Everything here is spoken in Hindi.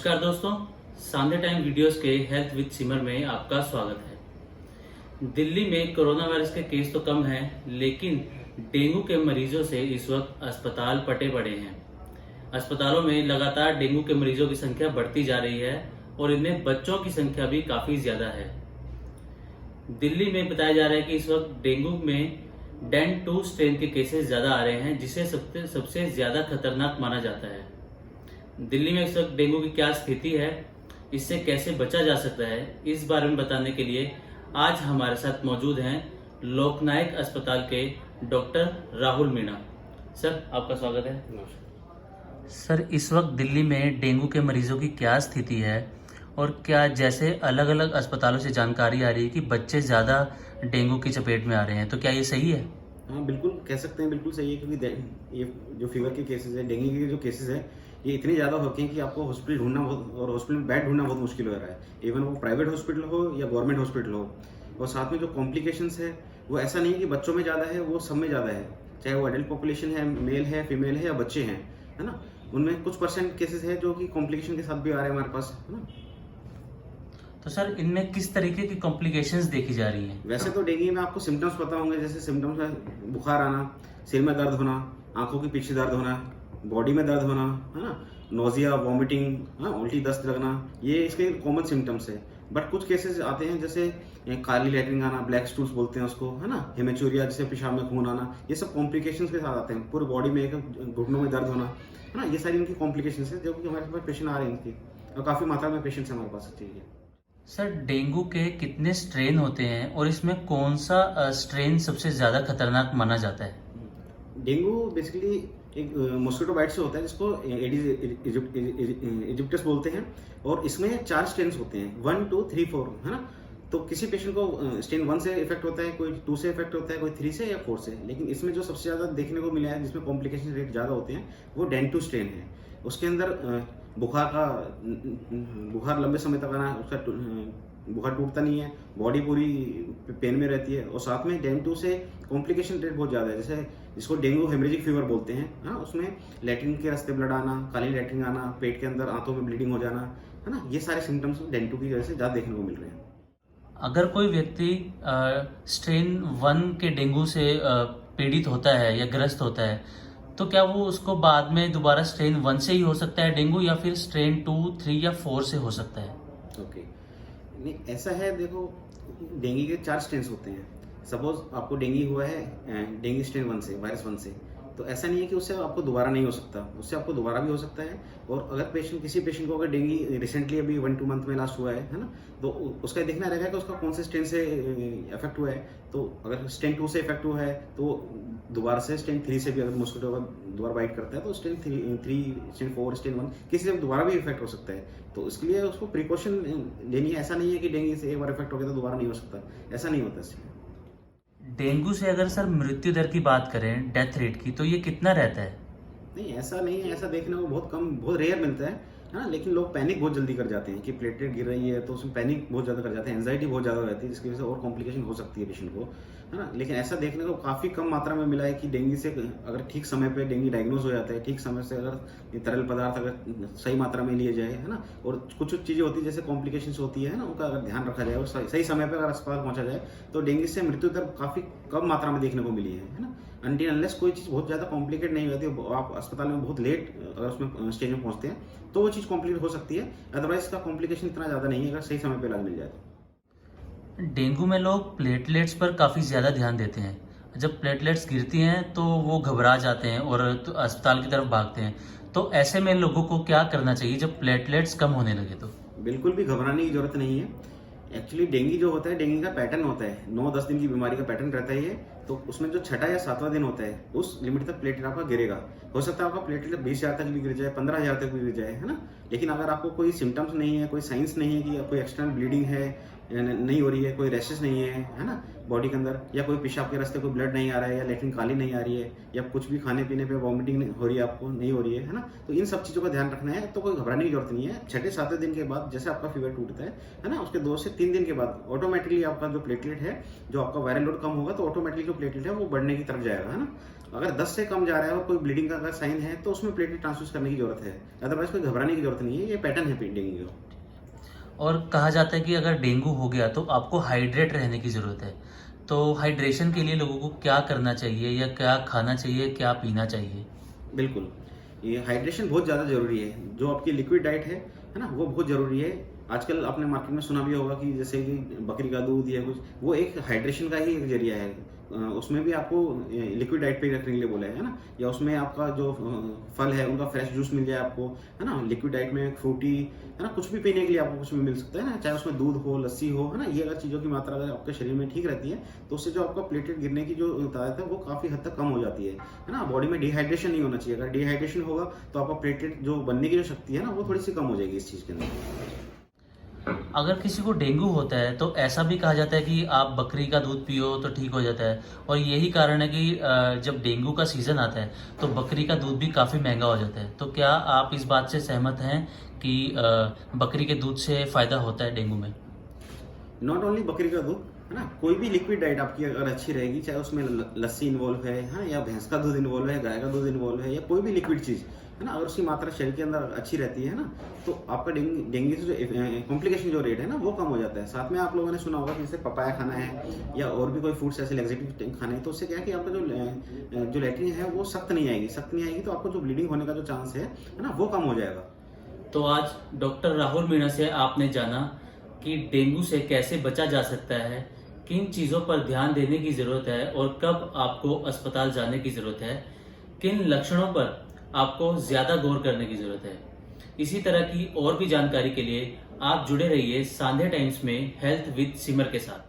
नमस्कार दोस्तों, संडे टाइम वीडियोस के हेल्थ विद सिमर में आपका स्वागत है। दिल्ली में कोरोना वायरस के केस तो कम हैं, लेकिन डेंगू के मरीजों से इस वक्त अस्पताल पटे पड़े हैं। अस्पतालों में लगातार डेंगू के मरीजों की संख्या बढ़ती जा रही है और इनमें बच्चों की संख्या भी काफी ज्यादा है। दिल्ली में बताया जा रहा है कि इस वक्त डेंगू में डेन 2 स्ट्रेन के केसेस ज्यादा आ रहे हैं, जिसे सबसे ज्यादा खतरनाक माना जाता है। दिल्ली में इस वक्त डेंगू की क्या स्थिति है, इससे कैसे बचा जा सकता है, इस बारे में बताने के लिए आज हमारे साथ मौजूद हैं लोकनायक अस्पताल के डॉक्टर राहुल मीणा। सर, आपका स्वागत है। सर, इस वक्त दिल्ली में डेंगू के मरीजों की क्या स्थिति है और क्या जैसे अलग अलग अस्पतालों से जानकारी आ रही है कि बच्चे ज़्यादा डेंगू की चपेट में आ रहे हैं, तो क्या ये सही है? हाँ, बिल्कुल कह सकते हैं, बिल्कुल सही है। क्योंकि ये जो फीवर के केसेस है, डेंगू के जो केसेस है, ये इतने ज़्यादा होते हैं कि आपको हॉस्पिटल ढूंढना और हॉस्पिटल में बेड ढूंढना बहुत मुश्किल हो रहा है। इवन वो प्राइवेट हॉस्पिटल हो या गवर्नमेंट हॉस्पिटल हो। और साथ में जो कॉम्प्लिकेशंस है वो ऐसा नहीं है कि बच्चों में ज़्यादा है, वो सब में ज़्यादा है। चाहे वो एडल्ट पॉपुलेशन है, मेल है, फीमेल है या बच्चे हैं, है ना। उनमें कुछ % केसेस है जो कि कॉम्प्लिकेशन के साथ भी आ रहे हैं हमारे पास, है ना। तो सर, इनमें किस तरीके की कॉम्प्लिकेशंस देखी जा रही हैं? वैसे तो डेंगू में आपको सिम्टम्स पता होंगे। जैसे सिम्टम्स है बुखार आना, सिर में दर्द होना, आंखों के पीछे दर्द होना, बॉडी में दर्द होना, है ना, नोजिया, वॉमिटिंग, हाँ, उल्टी दस्त लगना, ये इसके कॉमन सिम्टम्स है। बट कुछ केसेस आते हैं जैसे काली लैट्रिन आना, ब्लैक स्टूल्स बोलते हैं उसको, है ना, हेमेचूरिया जैसे पेशाब में खून आना, ये सब कॉम्प्लिकेशंस के साथ आते हैं। पूरी बॉडी में घुटनों में दर्द होना, है ना, ये सारी इनकी कॉम्प्लिकेशंस है जो कि हमारे पास पेशेंट आ रहे हैं इनकी, और काफ़ी मात्रा में पेशेंट्स हमारे पास चाहिए। सर, डेंगू के कितने स्ट्रेन होते हैं और इसमें कौन सा स्ट्रेन सबसे ज़्यादा खतरनाक माना जाता है? डेंगू बेसिकली एक मॉस्किटो बाइट से होता है, जिसको एडिस इजिप्टस बोलते हैं। और इसमें 4 स्ट्रेन्स होते हैं, 1, 2, 3, 4, है ना। तो किसी पेशेंट को स्ट्रेन 1 से इफेक्ट होता है, कोई 2 से इफेक्ट होता है, कोई 3 से या 4 से। लेकिन इसमें जो सबसे ज़्यादा देखने को मिला है, जिसमें कॉम्प्लिकेशन रेट ज़्यादा होते हैं, वो डेन 2 स्ट्रेन है। उसके अंदर बुखार लंबे समय तक आना, उसका बुखार टूटता नहीं है, बॉडी पूरी पेन में रहती है। और साथ में डेंगू से कॉम्प्लिकेशन रेट बहुत ज़्यादा है, जैसे जिसको डेंगू हेमरेजिक फीवर बोलते हैं। हाँ, उसमें लैट्रिन के रास्ते ब्लड आना, काली लैट्रिन आना, पेट के अंदर आंतों में ब्लीडिंग हो जाना, है ना, ये सारे सिम्टम्स डेंगू की वजह से ज़्यादा देखने को मिल रहे हैं। अगर कोई व्यक्ति स्ट्रेन 1 के डेंगू से पीड़ित होता है या ग्रस्त होता है, तो क्या वो उसको बाद में दोबारा स्ट्रेन 1 से ही हो सकता है डेंगू, या फिर स्ट्रेन 2, 3 या 4 से हो सकता है? ओके, नहीं ऐसा है, देखो डेंगू के 4 स्ट्रेन्स होते हैं। सपोज आपको डेंगू हुआ है डेंगू स्ट्रेन 1 से, वायरस 1 से, तो ऐसा नहीं है कि उससे आपको दोबारा नहीं हो सकता, उससे आपको दोबारा भी हो सकता है। और अगर किसी पेशेंट को अगर डेंगू रिसेंटली अभी 1-2 मंथ में लास्ट हुआ है ना, तो उसका देखना रहेगा कि उसका कौन से स्ट्रेन से इफेक्ट हुआ है। तो अगर स्ट्रेन 2 से इफेक्ट हुआ है, तो दोबारा से स्ट्रेन 3 से भी अगर मॉस्किटो दोबारा बाइट करता है, तो स्ट्रेन 3, स्ट्रेन 4, स्ट्रेन 1 किसी से दोबारा भी इफेक्ट हो सकता है। तो इसके लिए उसको प्रिकॉशन लेनी है। ऐसा नहीं है कि डेंगू से एक बार इफेक्ट हो गया तो दोबारा नहीं हो सकता, ऐसा नहीं होता इसमें। डेंगू से अगर सर मृत्यु दर की बात करें, डेथ रेट की, तो ये कितना रहता है? नहीं, ऐसा नहीं है, ऐसा देखने को बहुत कम, बहुत रेयर मिलता है ना। लेकिन लोग पैनिक बहुत जल्दी कर जाते हैं कि प्लेटलेट गिर रही है, तो उसमें पैनिक बहुत ज़्यादा कर जाते हैं, एंजाइटी बहुत ज़्यादा रहती है, जिसकी वजह से और कॉम्प्लिकेशन हो सकती है पेशेंट को, है ना। लेकिन ऐसा देखने को काफ़ी कम मात्रा में मिला है कि डेंगू से अगर ठीक समय पे डेंगू डायग्नोज हो जाता है, ठीक समय से अगर ये तरल पदार्थ अगर सही मात्रा में लिए जाए, है ना, और कुछ चीज़ें होती है जैसे कॉम्प्लिकेशंस होती है ना, उनका अगर ध्यान रखा जाए और सही समय पर अगर अस्पताल पहुँचा जाए, तो डेंगू से मृत्यु दर काफ़ी कम मात्रा में देखने को मिली है ना। अनटिल अनलेस कोई चीज़ बहुत ज़्यादा कॉम्प्लिकेट नहीं होती, आप अस्पताल में बहुत लेट अगर उसमें स्टेज में पहुंचते हैं, तो वो चीज़ कॉम्प्लिकेट हो सकती है। अदरवाइज इसका कॉम्प्लिकेशन इतना ज़्यादा नहीं है अगर सही समय पे इलाज मिल जाए तो। डेंगू में लोग प्लेटलेट्स पर काफ़ी ज़्यादा ध्यान देते हैं। जब प्लेटलेट्स गिरती हैं तो वो घबरा जाते हैं और तो अस्पताल की तरफ भागते हैं। तो ऐसे में लोगों को क्या करना चाहिए जब प्लेटलेट्स कम होने लगे? तो बिल्कुल भी घबराने की जरूरत नहीं है। एक्चुअली डेंगू जो होता है, डेंगू का पैटर्न होता है, 9-10 दिन की बीमारी का पैटर्न रहता है ये। तो उसमें जो 6वां या 7वां दिन होता है, उस लिमिट तक प्लेटलेट आपका गिरेगा। हो सकता है आपका प्लेटलेट 20,000 तक भी गिर जाए, 15,000 तक भी गिर जाए, है ना। लेकिन अगर आपको कोई सिम्टम्स नहीं है, कोई साइंस नहीं है कि कोई एक्सटर्नल ब्लीडिंग है, नहीं हो रही है, कोई रैशेस नहीं है ना बॉडी के अंदर, या कोई पेशाब के रास्ते कोई ब्लड नहीं आ रहा है, या लेटरिन काली नहीं आ रही है, या कुछ भी खाने पीने पे वॉमिटिंग हो रही है आपको नहीं हो रही है ना, तो इन सब चीज़ों का ध्यान रखना है। तो कोई घबराने की जरूरत नहीं है। 6-7 दिन के बाद जैसे आपका फीवर टूटता है ना, उसके 2 से 3 दिन के बाद ऑटोमेटिकली आपका जो प्लेटलेट है, जो आपका वायरल लोड कम होगा तो ऑटोमेटिकली जो प्लेटलेट है वो बढ़ने की तरफ जाएगा, है ना। अगर 10 से कम जा रहा है और कोई ब्लीडिंग का अगर साइन है तो उसमें प्लेटलेट ट्रांसफ्यूज करने की जरूरत है, अदरवाइज कोई घबराने की जरूरत नहीं है। ये पैटर्न है डेंगू का। और कहा जाता है कि अगर डेंगू हो गया तो आपको हाइड्रेट रहने की ज़रूरत है। तो हाइड्रेशन के लिए लोगों को क्या करना चाहिए, या क्या खाना चाहिए, क्या पीना चाहिए? बिल्कुल, ये हाइड्रेशन बहुत ज़्यादा ज़रूरी है। जो आपकी लिक्विड डाइट है ना, वो बहुत ज़रूरी है। आजकल आपने मार्केट में सुना भी होगा कि जैसे कि बकरी का दूध या कुछ, वो एक हाइड्रेशन का ही एक जरिया है। उसमें भी आपको लिक्विड डाइट पे रखने के लिए बोला है ना, या उसमें आपका जो फल है उनका फ्रेश जूस मिल जाए आपको, है ना। लिक्विड डाइट में फ्रूटी, है ना, कुछ भी पीने के लिए आपको कुछ भी मिल सकता है ना, चाहे उसमें दूध हो, लस्सी हो, है ना। ये अगर चीज़ों की मात्रा अगर आपके शरीर में ठीक रहती है तो उससे जो आपका प्लेटलेट गिरने की जो तादाद है वो काफ़ी हद तक कम हो जाती है ना। बॉडी में डिहाइड्रेशन नहीं होना चाहिए। अगर डिहाइड्रेशन होगा तो आपका प्लेटलेट जो बनने की जो शक्ति है ना वो थोड़ी सी कम हो जाएगी इस चीज़ के अंदर। अगर किसी को डेंगू होता है तो ऐसा भी कहा जाता है कि आप बकरी का दूध पियो तो ठीक हो जाता है, और यही कारण है कि जब डेंगू का सीज़न आता है तो बकरी का दूध भी काफ़ी महंगा हो जाता है। तो क्या आप इस बात से सहमत हैं कि बकरी के दूध से फ़ायदा होता है डेंगू में? नॉट ओनली बकरी का दूध, है ना, कोई भी लिक्विड डाइट आपकी अगर अच्छी रहेगी, चाहे उसमें लस्सी इन्वॉल्व है, हाँ, या भैंस का दूध इन्वॉल्व है, गाय का दूध इन्वॉल्व है, या कोई भी लिक्विड चीज़, है ना, अगर उसकी मात्रा शरीर के अंदर अच्छी रहती है ना, तो आपका डेंगू से जो कॉम्प्लिकेशन जो रेट है ना वो कम हो जाता है। साथ में आप लोगों ने सुना होगा कि जैसे पपाया खाना है या और भी कोई फ्रूट्स ऐसे लैक्सेटिव खाने हैं, तो उससे क्या है कि आपका जो लैट्रिन है वो सख्त नहीं आएगी, तो आपको जो ब्लीडिंग होने का जो चांस है ना, वो कम हो जाएगा। तो आज डॉक्टर राहुल मीणा से आपने जाना कि डेंगू से कैसे बचा जा सकता है, किन चीज़ों पर ध्यान देने की ज़रूरत है, और कब आपको अस्पताल जाने की ज़रूरत है, किन लक्षणों पर आपको ज़्यादा गौर करने की ज़रूरत है। इसी तरह की और भी जानकारी के लिए आप जुड़े रहिए सांध्या टाइम्स में हेल्थ विद सिमर के साथ।